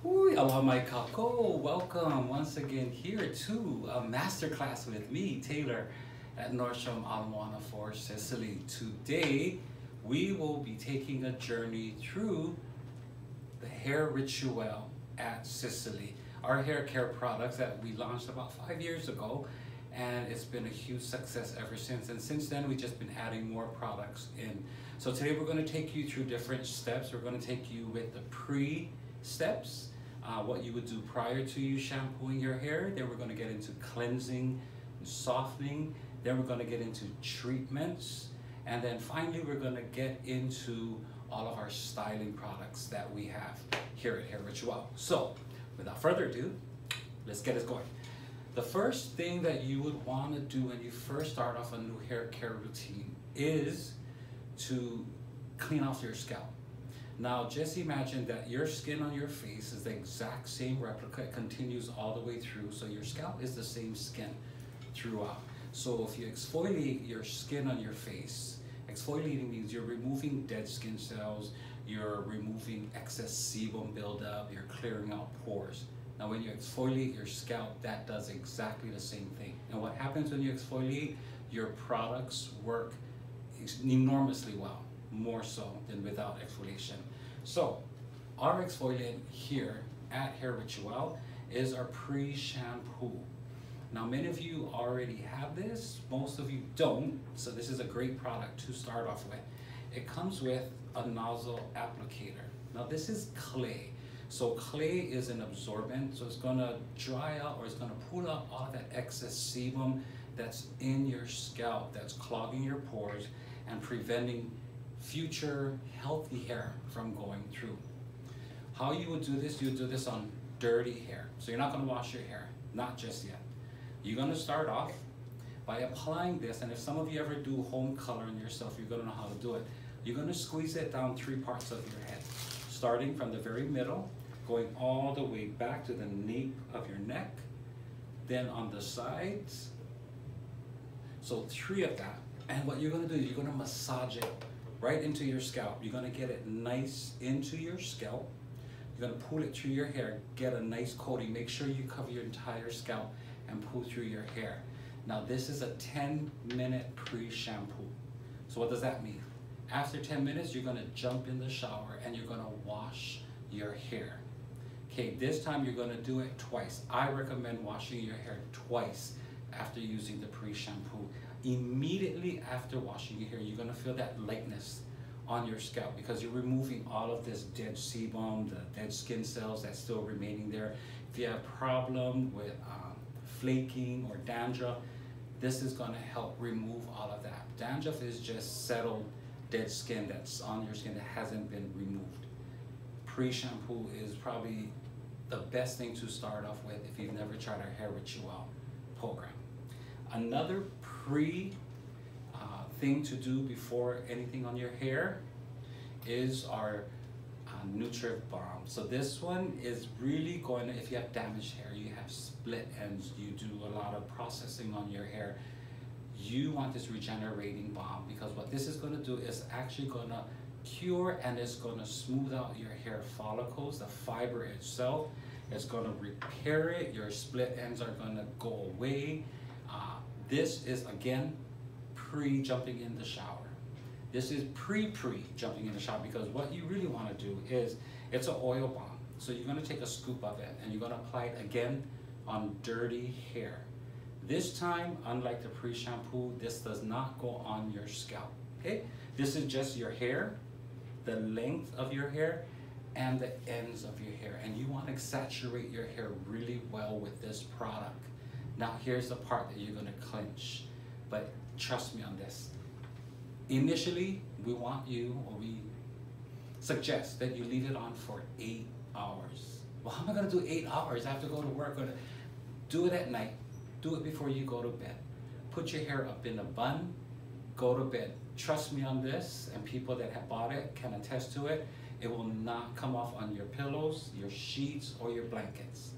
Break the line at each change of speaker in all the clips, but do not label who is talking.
Hui, aloha mai kako. Welcome once again here to a masterclass with me, Teighlor, at Nordstrom Moana for Sisley. Today, we will be taking a journey through the hair ritual at Sisley. Our hair care products that we launched about 5 years ago, and it's been a huge success ever since. And since then, we've just been adding more products in. So today we're going to take you through different steps. We're going to take you with the pre-steps, what you would do prior to you shampooing your hair. Then we're going to get into cleansing and softening. Then we're going to get into treatments. And then finally, we're going to get into all of our styling products that we have here at Hair Rituel. So without further ado, let's get it going. The first thing that you would want to do when you first start off a new hair care routine is to clean off your scalp. Now just imagine that your skin on your face is the exact same replica. It continues all the way through, so your scalp is the same skin throughout. So if you exfoliate your skin on your face, exfoliating means you're removing dead skin cells, you're removing excess sebum buildup, you're clearing out pores. Now when you exfoliate your scalp, that does exactly the same thing. And what happens when you exfoliate? Your products work enormously well, more so than without exfoliation. So our exfoliant here at Hair Rituel is our pre-shampoo. Now many of you already have this, most of you don't, so this is a great product to start off with. It comes with a nozzle applicator. Now this is clay. So clay is an absorbent, so it's gonna dry out, or it's gonna pull out all that excess sebum that's in your scalp, that's clogging your pores and preventing future healthy hair from going through. How you would do this, you would do this on dirty hair. So you're not gonna wash your hair, not just yet. You're gonna start off by applying this, and if some of you ever do home coloring yourself, you're gonna know how to do it. You're gonna squeeze it down 3 parts of your head, starting from the very middle, going all the way back to the nape of your neck, then on the sides, so 3 of that. And what you're gonna do is you're gonna massage it right into your scalp. You're gonna get it nice into your scalp. You're gonna pull it through your hair, get a nice coating. Make sure you cover your entire scalp and pull through your hair. Now this is a 10-minute pre-shampoo. So what does that mean? After 10 minutes, you're gonna jump in the shower and you're gonna wash your hair. Okay, this time you're gonna do it twice. I recommend washing your hair twice after using the pre-shampoo. Immediately after washing your hair, you're gonna feel that lightness on your scalp because you're removing all of this dead sebum, the dead skin cells that's still remaining there. If you have a problem with flaking or dandruff, this is gonna help remove all of that. Dandruff is just settled dead skin that's on your skin that hasn't been removed. Pre-shampoo is probably the best thing to start off with if you've never tried our Hair Rituel program. Another thing to do before anything on your hair is our Nutriv Balm. So this one is really going to, if you have damaged hair, you have split ends, you do a lot of processing on your hair, you want this regenerating balm, because what this is going to do is actually going to cure and it's going to smooth out your hair follicles, the fiber itself. It's going to repair it. Your split ends are going to go away. This is, again, pre-jumping in the shower. This is pre-jumping in the shower, because what you really want to do is, it's an oil balm. So you're going to take a scoop of it and you're going to apply it again on dirty hair. This time, unlike the pre-shampoo, this does not go on your scalp. Okay? This is just your hair, the length of your hair, and the ends of your hair. And you want to saturate your hair really well with this product. Now here's the part that you're gonna clench, but trust me on this. Initially, we suggest that you leave it on for 8 hours. Well, how am I gonna do 8 hours? I have to go to work. Do it at night. Do it before you go to bed. Put your hair up in a bun, go to bed. Trust me on this, and people that have bought it can attest to it. It will not come off on your pillows, your sheets, or your blankets.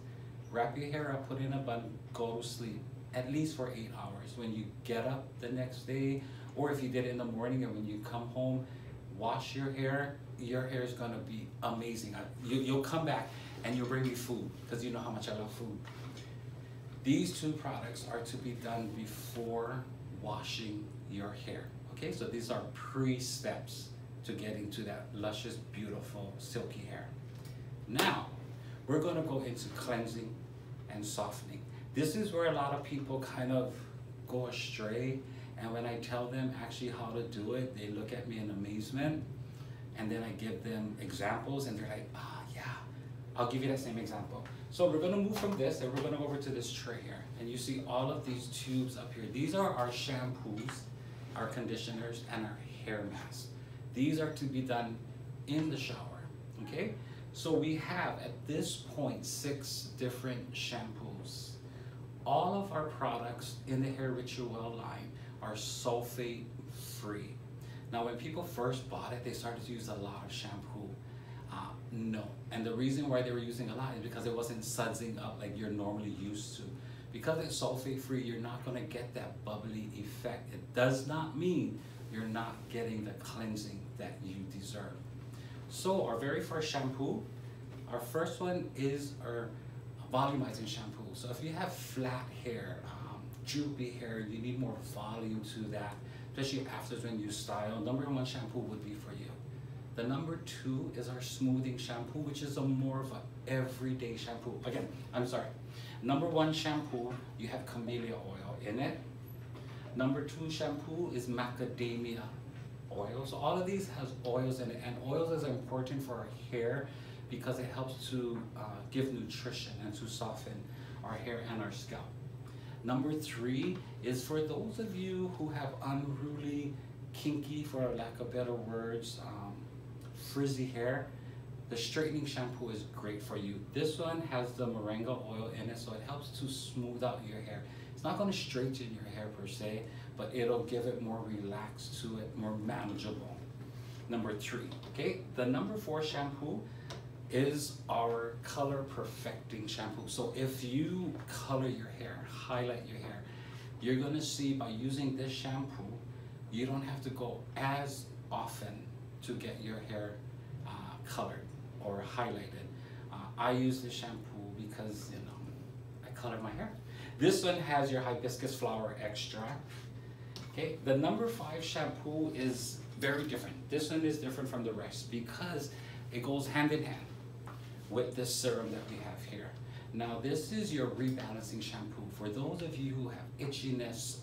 Wrap your hair up, put it in a bun, go to sleep, at least for 8 hours. When you get up the next day, or if you did it in the morning and when you come home, wash your hair is gonna be amazing. You'll come back and you bring me food, because you know how much I love food. These two products are to be done before washing your hair. Okay, so these are pre-steps to getting to that luscious, beautiful, silky hair. Now, we're gonna go into cleansing and softening. This is where a lot of people kind of go astray, and when I tell them actually how to do it, they look at me in amazement, and then I give them examples, and they're like, yeah, I'll give you that same example. So we're gonna move from this, and we're gonna go over to this tray here, and you see all of these tubes up here. These are our shampoos, our conditioners, and our hair masks. These are to be done in the shower, okay? So we have, at this point, 6 different shampoos. All of our products in the Hair Rituel line are sulfate free. Now, when people first bought it, they started to use a lot of shampoo. No, and the reason why they were using a lot is because it wasn't sudsing up like you're normally used to. Because it's sulfate free, you're not gonna get that bubbly effect. It does not mean you're not getting the cleansing that you deserve. So our very first shampoo, our first one is our volumizing shampoo. So if you have flat hair, droopy hair, you need more volume to that, especially after when you style, number 1 shampoo would be for you. The number 2 is our smoothing shampoo, which is a more of an everyday shampoo. Again, I'm sorry. Number 1 shampoo, you have camellia oil in it. Number 2 shampoo is macadamia oil. So all of these has oils in it, and oils is important for our hair because it helps to give nutrition and to soften our hair and our scalp. Number 3 is for those of you who have unruly, kinky, for lack of better words, frizzy hair. The straightening shampoo is great for you. This one has the moringa oil in it, so it helps to smooth out your hair. It's not going to straighten your hair per se, but it'll give it more relaxed to it, more manageable. Number 3, okay? The number 4 shampoo is our color perfecting shampoo. So if you color your hair, highlight your hair, you're gonna see by using this shampoo, you don't have to go as often to get your hair colored or highlighted. I use this shampoo because, you know, I color my hair. This one has your hibiscus flower extract. Okay, the number 5 shampoo is very different. This one is different from the rest because it goes hand in hand with this serum that we have here. Now, this is your rebalancing shampoo. For those of you who have itchiness,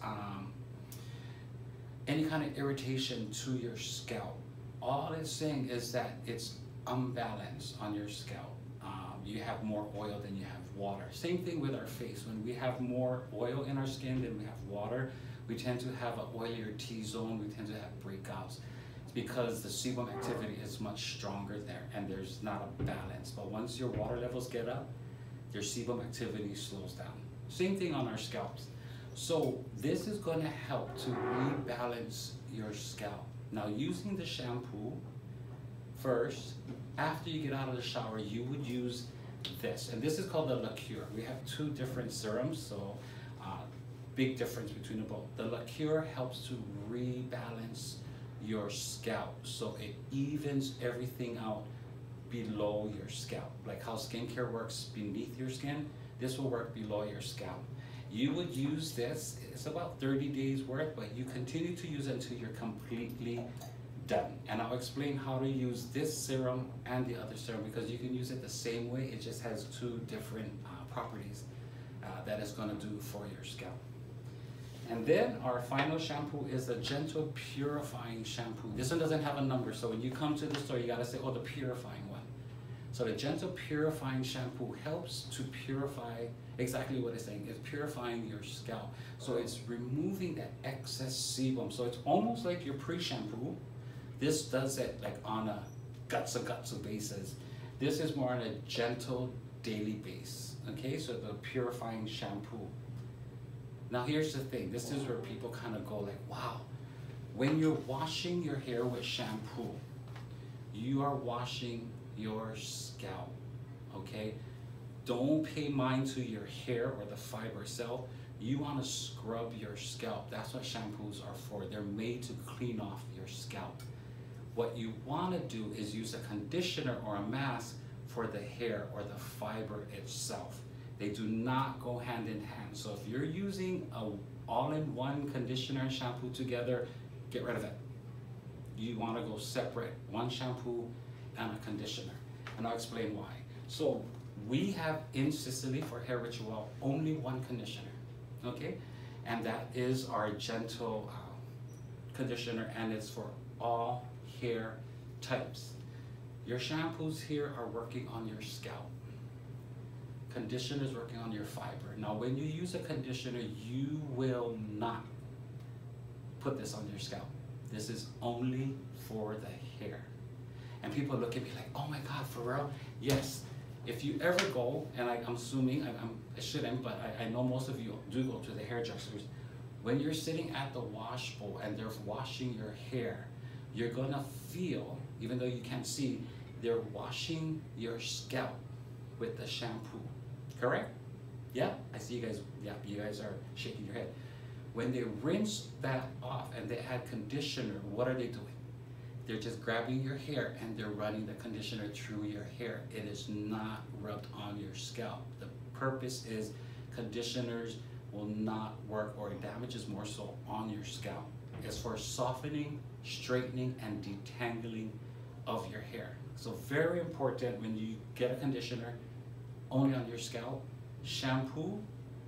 any kind of irritation to your scalp, all it's saying is that it's unbalanced on your scalp. You have more oil than you have water. Same thing with our face. When we have more oil in our skin than we have water, we tend to have an oilier T-zone, we tend to have breakouts. It's because the sebum activity is much stronger there and there's not a balance. But once your water levels get up, your sebum activity slows down. Same thing on our scalps. So this is going to help to rebalance your scalp. Now, using the shampoo first, after you get out of the shower, you would use this, and this is called the liqueur. We have 2 different serums, so big difference between the both. The liqueur helps to rebalance your scalp, so it evens everything out below your scalp. Like how skincare works beneath your skin, this will work below your scalp. You would use this, it's about 30 days worth, but you continue to use it until you're completely done. And I'll explain how to use this serum and the other serum because you can use it the same way, it just has 2 different properties that it's gonna do for your scalp. And then our final shampoo is a gentle purifying shampoo. This one doesn't have a number, so when you come to the store, you gotta say, oh, the purifying one. So the gentle purifying shampoo helps to purify exactly what it's saying. It's purifying your scalp. So it's removing that excess sebum. So it's almost like your pre-shampoo. This does it like on a guts basis. This is more on a gentle daily base. Okay, so the purifying shampoo. Now here's the thing, this is where people kind of go like, wow, when you're washing your hair with shampoo, you are washing your scalp, okay? Don't pay mind to your hair or the fiber itself. You want to scrub your scalp. That's what shampoos are for. They're made to clean off your scalp. What you want to do is use a conditioner or a mask for for the hair or the fiber itself. They do not go hand in hand. So if you're using a all-in-one conditioner and shampoo together, get rid of it. You want to go separate, one shampoo and a conditioner. And I'll explain why. So we have in Sisley for Hair Rituel only one conditioner, okay? And that is our gentle conditioner, and it's for all hair types. Your shampoos here are working on your scalp. Conditioner is working on your fiber. Now when you use a conditioner, you will not put this on your scalp. This is only for the hair. And people look at me like, oh my God, for real? Yes. If you ever go, and I'm assuming, I shouldn't, but I know most of you do go to the hairdressers. When you're sitting at the wash bowl and they're washing your hair, you're gonna feel, even though you can't see, they're washing your scalp with the shampoo, correct? Yeah, I see you guys, yeah, you guys are shaking your head. When they rinse that off and they add conditioner, what are they doing? They're just grabbing your hair and they're running the conditioner through your hair. It is not rubbed on your scalp. The purpose is conditioners will not work, or it damages more so on your scalp. It's for softening, straightening, and detangling of your hair. So very important when you get a conditioner, only on your scalp. Shampoo,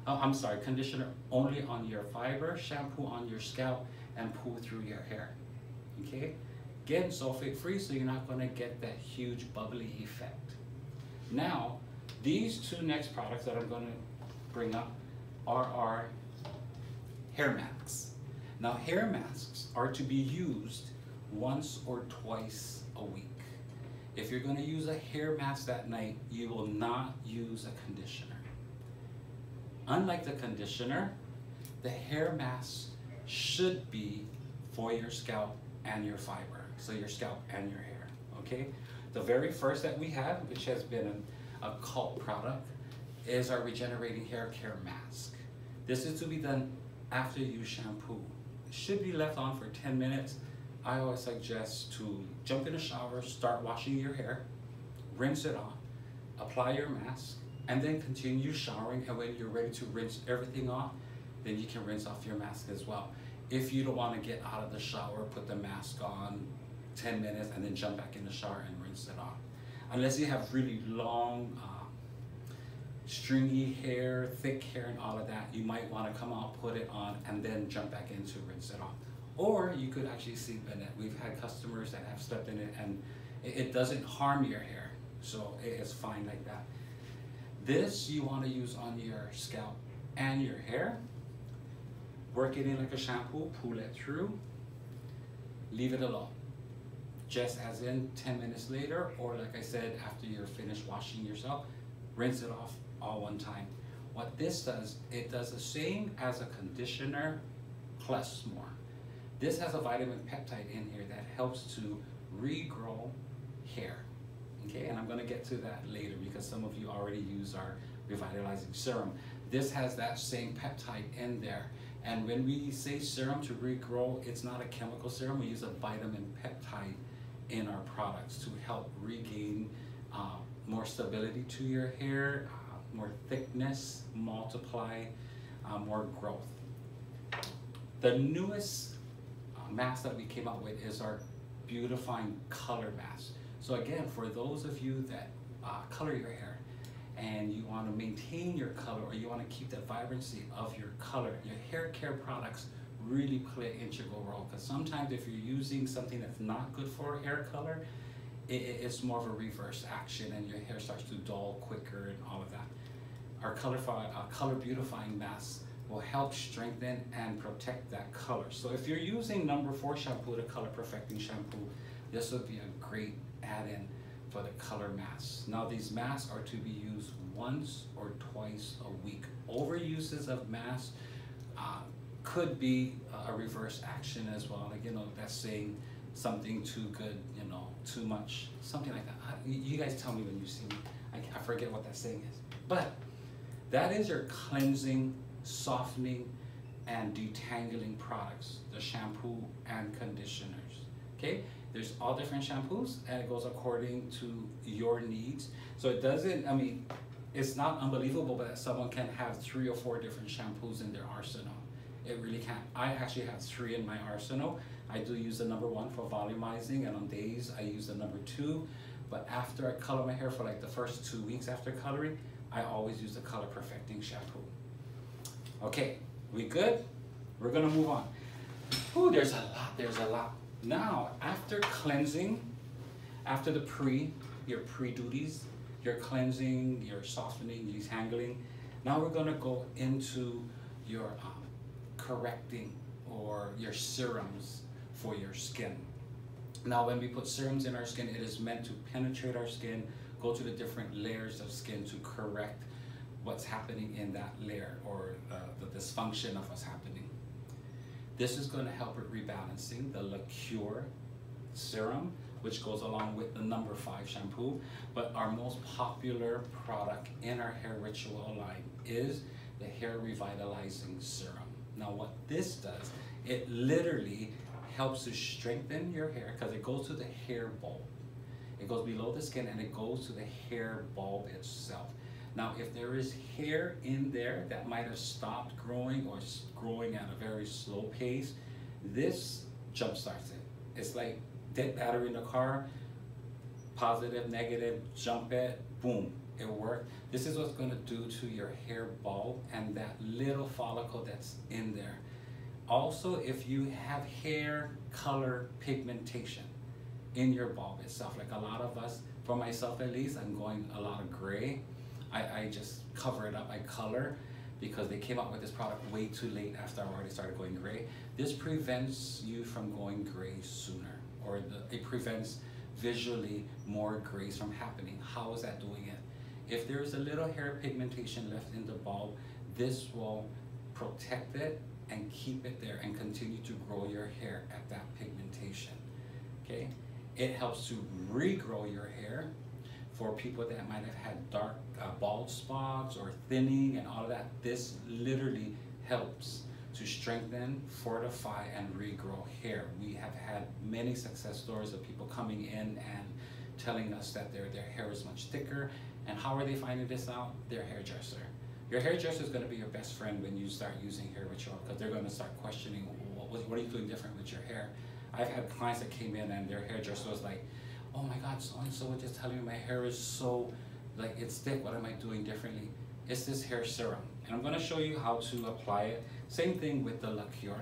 conditioner only on your fiber, shampoo on your scalp, and pull through your hair, okay? Again, sulfate free, so you're not gonna get that huge bubbly effect. Now, these two next products that I'm gonna bring up are our hair masks. Now, hair masks are to be used once or twice a week. If you're gonna use a hair mask that night, you will not use a conditioner. Unlike the conditioner, the hair mask should be for your scalp and your fiber, so your scalp and your hair, okay? The very first that we have, which has been a cult product, is our Regenerating Hair Care Mask. This is to be done after you shampoo. It should be left on for 10 minutes. I always suggest to jump in the shower, start washing your hair, rinse it off, apply your mask, and then continue showering. And when you're ready to rinse everything off, then you can rinse off your mask as well. If you don't want to get out of the shower, put the mask on 10 minutes and then jump back in the shower and rinse it off. Unless you have really long, stringy hair, thick hair, and all of that, you might want to come out, put it on, and then jump back in to rinse it off. Or you could actually sleep in it. We've had customers that have slept in it and it doesn't harm your hair, so it's fine like that. This you want to use on your scalp and your hair. Work it in like a shampoo, pull it through, leave it alone. Just as in 10 minutes later, or like I said, after you're finished washing yourself, rinse it off all one time. What this does, it does the same as a conditioner plus more. This has a vitamin peptide in here that helps to regrow hair. Okay, and I'm gonna get to that later because some of you already use our revitalizing serum. This has that same peptide in there. And when we say serum to regrow, it's not a chemical serum. We use a vitamin peptide in our products to help regain more stability to your hair, more thickness, multiply, more growth. The newest mask that we came up with is our beautifying color mask. So again, for those of you that color your hair and you want to maintain your color, or you want to keep the vibrancy of your color, your hair care products really play an integral role. Because sometimes if you're using something that's not good for hair color, it's more of a reverse action and your hair starts to dull quicker and all of that. Our color beautifying mask will help strengthen and protect that color. So if you're using number 4 shampoo, the color perfecting shampoo, this would be a great add-in for the color masks. Now these masks are to be used once or twice a week. Overuses of masks could be a reverse action as well. Like, you know, that's saying something too good, you know, too much, something like that. You guys tell me when you see me. I forget what that saying is. But that is your cleansing, softening, and detangling products, the shampoo and conditioners. Okay? There's all different shampoos, and it goes according to your needs. So it doesn't, I mean, it's not unbelievable that someone can have 3 or 4 different shampoos in their arsenal. It really can't. I actually have 3 in my arsenal. I do use the number 1 for volumizing, and on days I use the number 2. But after I color my hair for like the first 2 weeks after coloring, I always use the color perfecting shampoo. Okay, we good? We're gonna move on. Ooh, there's a lot. Now, after cleansing, after your pre-duties, your cleansing, your softening, your detangling, now we're gonna go into your correcting or your serums for your skin. Now, when we put serums in our skin, it is meant to penetrate our skin, go to the different layers of skin to correct what's happening in that layer, or the dysfunction of what's happening. This is going to help with rebalancing. The Liqueur serum, which goes along with the number 5 shampoo, but our most popular product in our hair ritual line is the hair revitalizing serum. Now what this does, it literally helps to strengthen your hair because it goes to the hair bulb. It goes below the skin and it goes to the hair bulb itself. Now, if there is hair in there that might have stopped growing or growing at a very slow pace, this jumpstarts it. It's like dead battery in the car, positive, negative, jump it, boom, it worked. This is what's gonna do to your hair bulb and that little follicle that's in there. Also, if you have hair color pigmentation in your bulb itself, like a lot of us, for myself at least, I'm going a lot of gray. I just cover it up, I color, because they came out with this product way too late after I already started going gray. This prevents you from going gray sooner, or it prevents visually more grays from happening. How is that doing it? If there's a little hair pigmentation left in the bulb, this will protect it and keep it there and continue to grow your hair at that pigmentation, okay? It helps to regrow your hair. For people that might have had dark bald spots or thinning and all of that, this literally helps to strengthen, fortify, and regrow hair. We have had many success stories of people coming in and telling us that their hair is much thicker. And how are they finding this out? Their hairdresser. Your hairdresser is going to be your best friend when you start using hair ritual, because they're going to start questioning, what are you doing different with your hair? I've had clients that came in and their hairdresser was like, oh my God, so-and-so was just telling me my hair is so, like, it's thick, what am I doing differently? It's this hair serum. And I'm gonna show you how to apply it. Same thing with the Liqueur.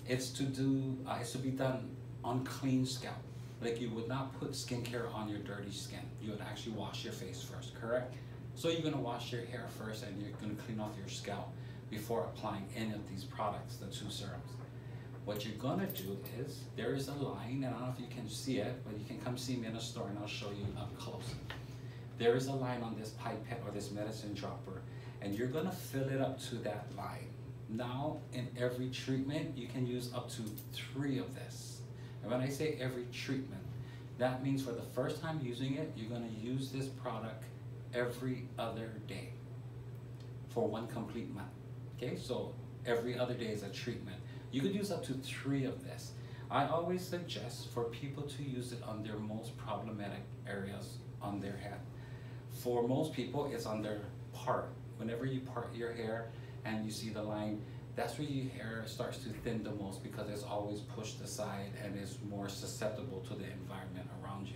It's to be done on clean scalp. Like, you would not put skincare on your dirty skin. You would actually wash your face first, correct? So you're gonna wash your hair first and you're gonna clean off your scalp before applying any of these products, the 2 serums. What you're gonna do is, there is a line, and I don't know if you can see it, but you can come see me in a store and I'll show you up close. There is a line on this pipette or this medicine dropper, and you're gonna fill it up to that line. Now, in every treatment, you can use up to 3 of this. And when I say every treatment, that means for the first time using it, you're gonna use this product every other day for 1 complete month, okay? So every other day is a treatment. You could use up to 3 of this. I always suggest for people to use it on their most problematic areas on their head. For most people, it's on their part. Whenever you part your hair and you see the line, that's where your hair starts to thin the most, because it's always pushed aside and is more susceptible to the environment around you.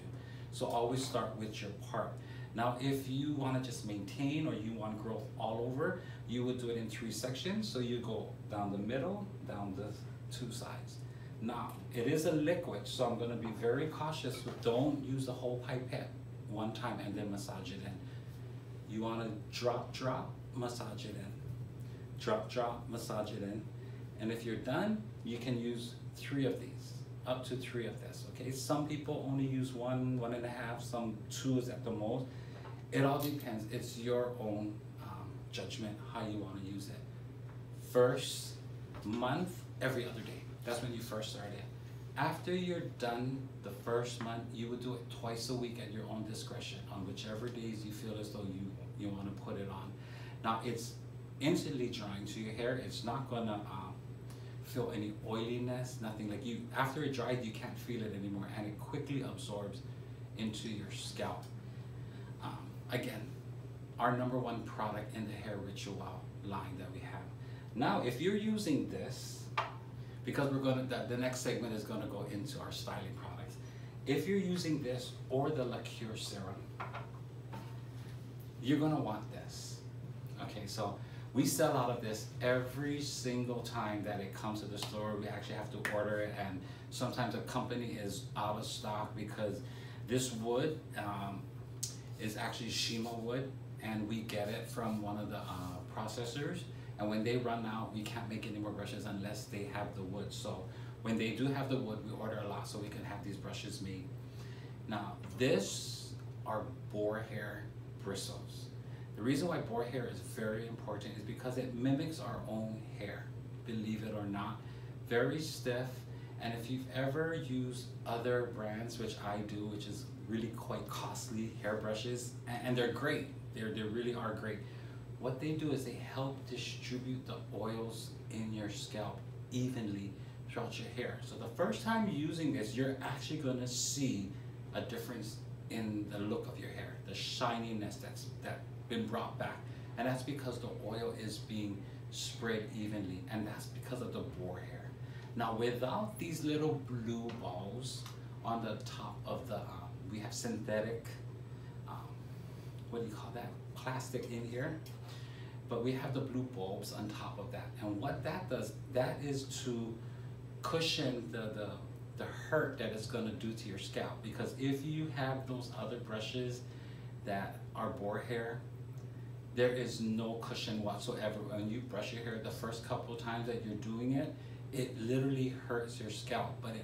So always start with your part. Now, if you want to just maintain, or you want growth all over, you would do it in 3 sections. So you go down the middle, down the 2 sides. Now, it is a liquid, so I'm going to be very cautious. Don't use the whole pipette one time and then massage it in. You want to drop, massage it in. Drop, massage it in. And if you're done, you can use 3 of these, up to 3 of this, okay? Some people only use 1, 1.5, some 2 is at the most. It all depends. It's your own judgment how you want to use it. First month, every other day. That's when you first start it. After you're done the first month, you would do it twice a week at your own discretion on whichever days you feel as though you want to put it on. Now, it's instantly drying to your hair. It's not gonna feel any oiliness, nothing. Like you, after it dries, you can't feel it anymore, and it quickly absorbs into your scalp. Again, our #1 product in the hair ritual line that we have. Now, if you're using this, because the next segment is gonna go into our styling products. If you're using this or the Liqueur serum, you're gonna want this. Okay, so we sell out of this every single time that it comes to the store. We actually have to order it, and sometimes a company is out of stock because this wood is actually Shima wood, and we get it from one of the processors. And when they run out, we can't make any more brushes unless they have the wood. So when they do have the wood, we order a lot so we can have these brushes made. Now, this are boar hair bristles. The reason why boar hair is very important is because it mimics our own hair, believe it or not. Very stiff, and if you've ever used other brands, which I do, which is really quite costly hairbrushes, and they're great, they really are great. What they do is they help distribute the oils in your scalp evenly throughout your hair. So the first time using this, you're actually gonna see a difference in the look of your hair, the shininess that's been brought back. And that's because the oil is being spread evenly, and that's because of the boar hair. Now, without these little blue balls on the top of the, we have synthetic, what do you call that, plastic in here, but we have the blue bulbs on top of that. And what that does, that is to cushion the hurt that it's gonna do to your scalp. Because if you have those other brushes that are boar hair, there is no cushion whatsoever. When you brush your hair the first couple of times that you're doing it, it literally hurts your scalp, but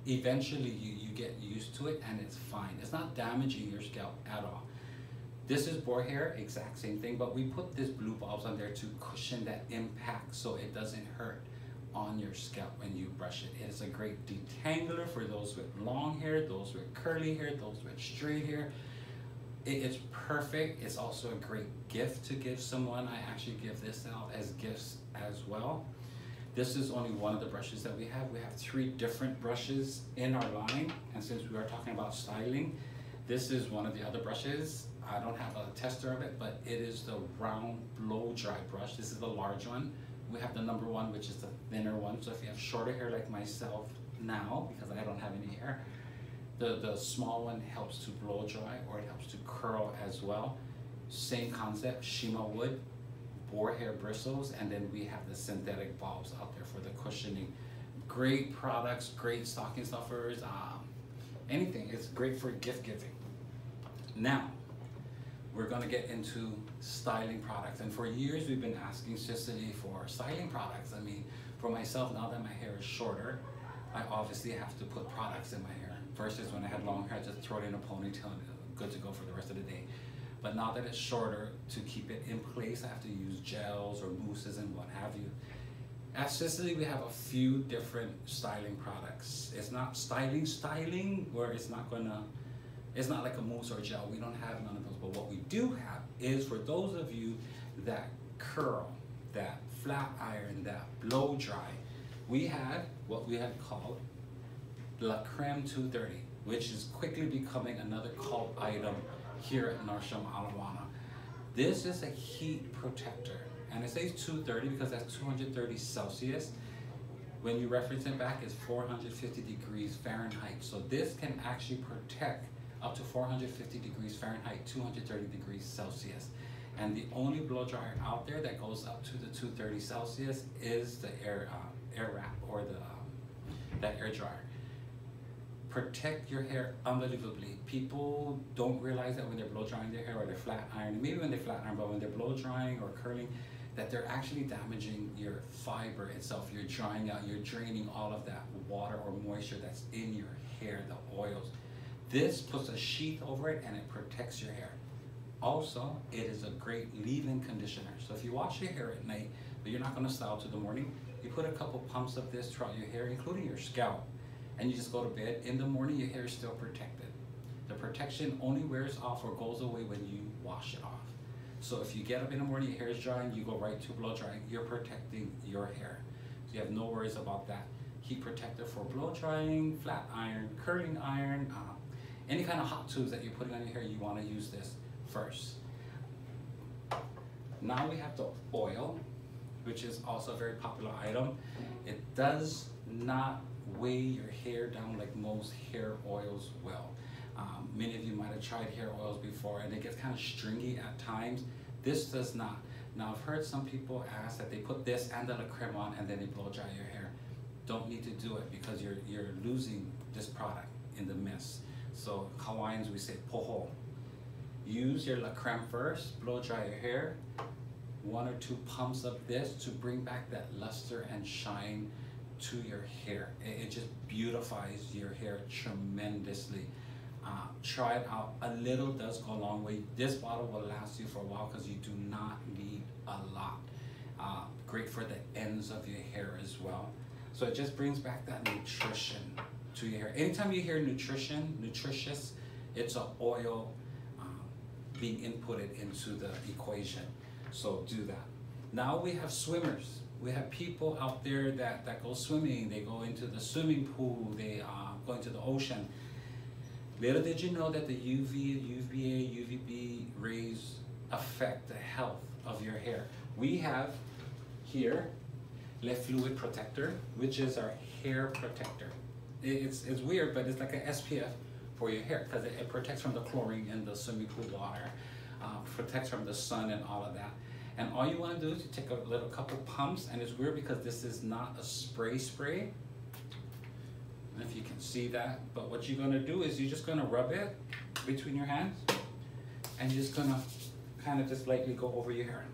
eventually you get used to it and it's fine. It's not damaging your scalp at all. This is boar hair, exact same thing, but we put this blue bulbs on there to cushion that impact so it doesn't hurt on your scalp when you brush it. It is a great detangler for those with long hair, those with curly hair, those with straight hair. It's perfect. It's also a great gift to give someone. I actually give this out as gifts as well. This is only one of the brushes that we have. We have 3 different brushes in our line, and since we are talking about styling, this is one of the other brushes. I don't have a tester of it, but it is the round blow dry brush. This is the large one. We have the #1, which is the thinner one. So if you have shorter hair like myself now, because I don't have any hair, the small one helps to blow dry, or it helps to curl as well. Same concept, Shima wood, boar hair bristles, and then we have the synthetic bulbs out there for the cushioning. Great products, great stocking stuffers, anything. It's great for gift giving. Now, we're gonna get into styling products. And for years, we've been asking Sisley for styling products. I mean, for myself, now that my hair is shorter, I obviously have to put products in my hair. Versus when I had long hair, I just throw it in a ponytail and good to go for the rest of the day. But now that it's shorter, to keep it in place, I have to use gels or mousses and what have you. At Sisley, we have a few different styling products. It's not styling, where it's not like a mousse or gel. We don't have none of those. But what we do have is for those of you that curl, that flat iron, that blow dry, we have what we have called La Creme 230, which is quickly becoming another cult item here at Nordstrom Moana. This is a heat protector, and it says 230 because that's 230 Celsius. When you reference it back, it's 450 degrees Fahrenheit. So this can actually protect up to 450 degrees Fahrenheit, 230 degrees Celsius. And the only blow dryer out there that goes up to the 230 Celsius is the air wrap, or that air dryer. Protect your hair unbelievably. People don't realize that when they're blow drying their hair, or they're flat ironing, maybe when they're flat iron, but when they're blow drying or curling, that they're actually damaging your fiber itself. You're drying out, you're draining all of that water or moisture that's in your hair, the oils. This puts a sheath over it and it protects your hair. Also, it is a great leave-in conditioner. So if you wash your hair at night, but you're not gonna style till the morning, you put a couple pumps of this throughout your hair, including your scalp, and you just go to bed. In the morning, your hair is still protected. The protection only wears off or goes away when you wash it off. So if you get up in the morning, your hair is dry, and you go right to blow drying, you're protecting your hair. So you have no worries about that. Heat protector for blow drying, flat iron, curling iron, any kind of hot tubes that you're putting on your hair, you want to use this first. Now we have the oil, which is also a very popular item. It does not weigh your hair down like most hair oils will. Many of you might have tried hair oils before and it gets kind of stringy at times. This does not. Now I've heard some people ask that they put this and then a creme on and then they blow dry your hair. Don't need to do it because you're losing this product in the mist. So Hawaiians, we say poho. Use your la creme first, blow dry your hair. 1 or 2 pumps of this to bring back that luster and shine to your hair. It just beautifies your hair tremendously. Try it out. A little does go a long way. This bottle will last you for a while because you do not need a lot. Great for the ends of your hair as well. So it just brings back that nutrition to your hair. Anytime you hear nutrition, nutritious, it's an oil being inputted into the equation. So do that. Now we have swimmers. We have people out there that go swimming. They go into the swimming pool. They go into the ocean. Little did you know that the UV, UVA, UVB rays affect the health of your hair. We have here Le Fluid Protector, which is our hair protector. It's weird, but it's like an SPF for your hair because it protects from the chlorine in the swimming pool water, protects from the sun and all of that. And all you want to do is you take a little couple pumps, and it's weird because this is not a spray. If you can see that, but what you're going to do is you're just going to rub it between your hands, and you're just going to kind of just lightly go over your hair.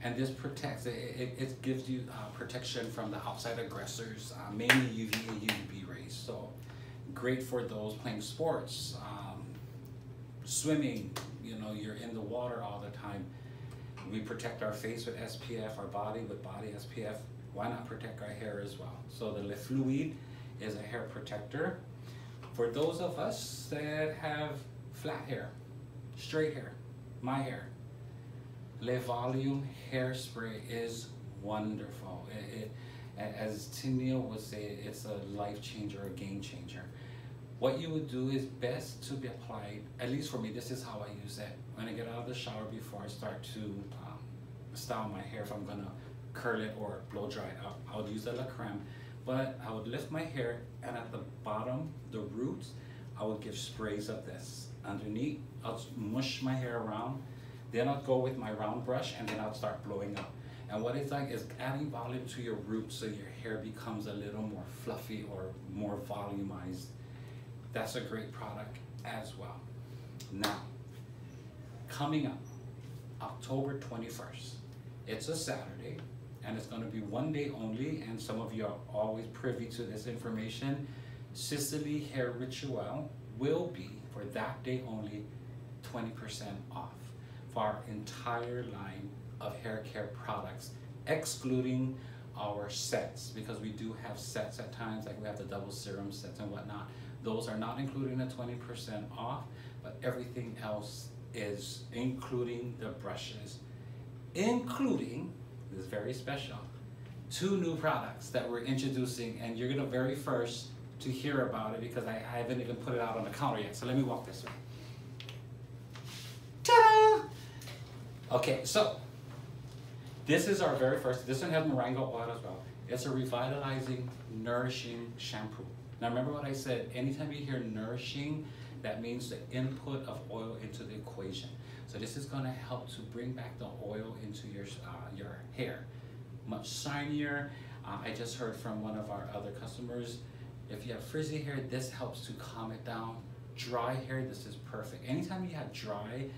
And this protects, it gives you protection from the outside aggressors, mainly UVA, UVB rays. So great for those playing sports, swimming, you know, you're in the water all the time. We protect our face with SPF, our body with body SPF. Why not protect our hair as well? So the Le Fluid is a hair protector. For those of us that have flat hair, straight hair, my hair, Le Volume hairspray is wonderful. As Teighlor would say, it's a life changer, a game changer. What you would do is best to be applied, at least for me, this is how I use it. When I get out of the shower before I start to style my hair, if I'm gonna curl it or blow dry it up, I would use the La Creme. But I would lift my hair, and at the bottom, the roots, I would give sprays of this. Underneath, I'll mush my hair around. Then I'll go with my round brush, and then I'll start blowing up. And what it's like is adding volume to your roots so your hair becomes a little more fluffy or more volumized. That's a great product as well. Now, coming up, October 21st. It's a Saturday, and it's going to be one day only, and some of you are always privy to this information. Sisley Hair Rituel will be, for that day only, 20% off for our entire line of hair care products, excluding our sets, because we do have sets at times, like we have the double serum sets and whatnot. Those are not included in the 20% off, but everything else is, including the brushes, including, this is very special, 2 new products that we're introducing, and you're the very first to hear about it because I haven't even put it out on the counter yet. So let me walk this way. Ta-da! Okay, so this is our very first. This one has moringa oil as well. It's a revitalizing, nourishing shampoo. Now remember what I said, anytime you hear nourishing, that means the input of oil into the equation. So this is going to help to bring back the oil into your hair. Much shinier. I just heard from one of our other customers, if you have frizzy hair, this helps to calm it down. Dry hair, this is perfect. Anytime you have dry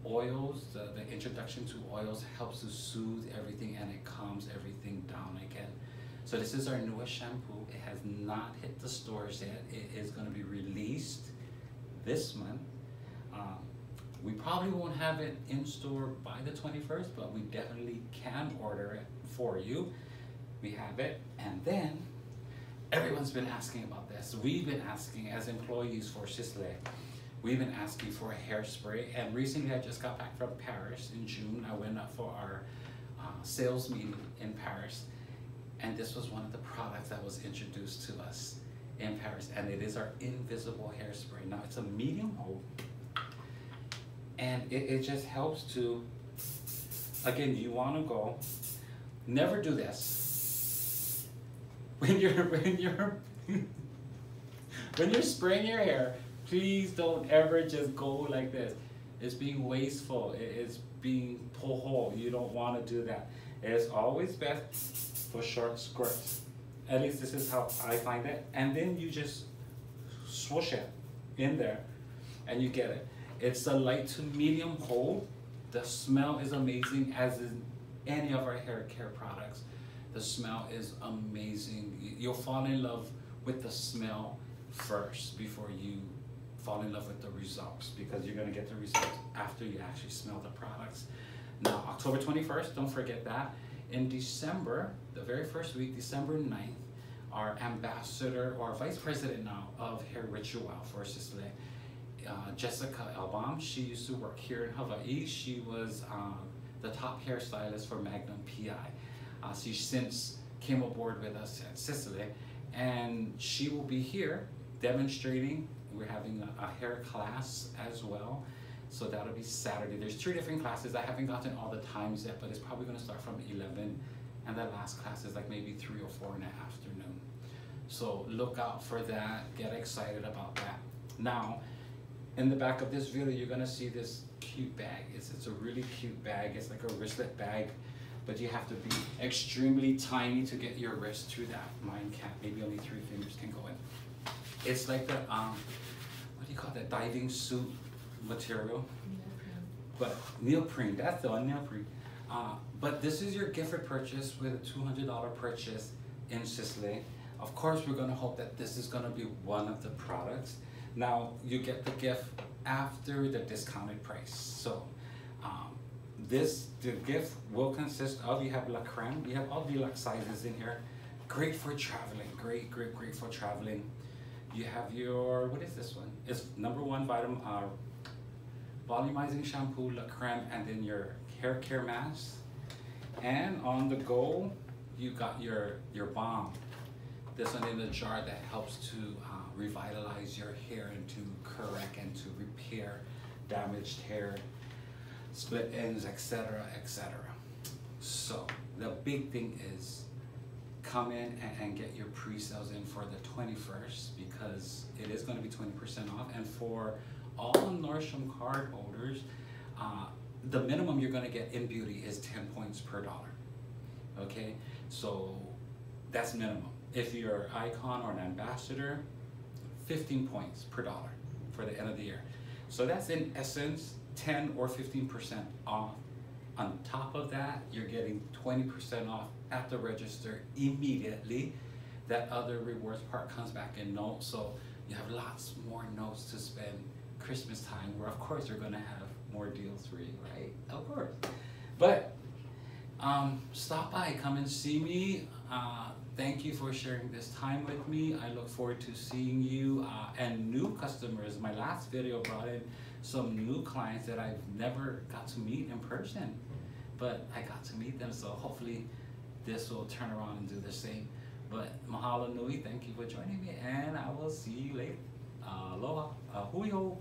oils, the introduction to oils helps to soothe everything and it calms everything down again. So this is our newest shampoo. It has not hit the stores yet. It is going to be released this month. We probably won't have it in store by the 21st, but we definitely can order it for you. We have it, and then everyone's been asking about this. We've been asking as employees for Sisley. We've been asking for a hairspray, and recently I just got back from Paris in June. I went up for our sales meeting in Paris. And this was one of the products that was introduced to us in Paris, and it is our invisible hairspray. Now it's a medium hold, and it just helps to, again, you want to go, never do this when you're when you're spraying your hair. Please don't ever just go like this. It's being wasteful. It's being poho. You don't want to do that. It's always best for short squirts. At least this is how I find it. And then you just swoosh it in there and you get it. It's a light to medium hold. The smell is amazing, as in any of our hair care products. The smell is amazing. You'll fall in love with the smell first before you fall in love with the results, because you're going to get the results after you actually smell the products. Now, October 21st, don't forget that. In December, the very first week, December 9th, our ambassador, or vice president now, of Hair Rituel for Sisley, Jessica Elbaum, she used to work here in Hawaii. She was the top hairstylist for Magnum PI. She since came aboard with us at Sisley, and she will be here demonstrating. We're having a hair class as well, so that'll be Saturday. There's 2 different classes. I haven't gotten all the times yet, but it's probably going to start from 11, and the last class is like maybe 3 or 4 in the afternoon. So look out for that. Get excited about that. Now, in the back of this video, you're going to see this cute bag. It's a really cute bag. It's like a wristlet bag, but you have to be extremely tiny to get your wrist through that. Mine can't. Maybe only 3 fingers can go in. It's like the what do you call that, diving suit material? But neoprene, that's the one, neoprene. But this is your gift for purchase with a $200 purchase in Sisley. Of course, we're gonna hope that this is gonna be one of the products. Now, you get the gift after the discounted price. So, the gift will consist of, you have La Creme, you have all deluxe sizes in here. Great for traveling, great for traveling. You have your, what is this one? It's #1 vitamin volumizing shampoo, La Creme, and then your hair care mask. And on the go, you got your balm. This one in a jar that helps to revitalize your hair and to correct and to repair damaged hair, split ends, etc., etc. So the big thing is, come in and get your pre-sales in for the 21st, because it is going to be 20% off. And for all Nordstrom card holders, the minimum you're going to get in beauty is 10 points per dollar. Okay, so that's minimum. If you're an icon or an ambassador, 15 points per dollar for the end of the year. So that's in essence 10 or 15% off. On top of that, you're getting 20% off at the register immediately. That other rewards part comes back in notes, so you have lots more notes to spend Christmas time, where of course you're gonna have more deals for you, right? Of course. But stop by, come and see me. Thank you for sharing this time with me. I look forward to seeing you and new customers. My last video brought in some new clients that I've never got to meet in person, but I got to meet them, so hopefully this will turn around and do the same. But mahalo nui, thank you for joining me, and I will see you later. Aloha, hui ho.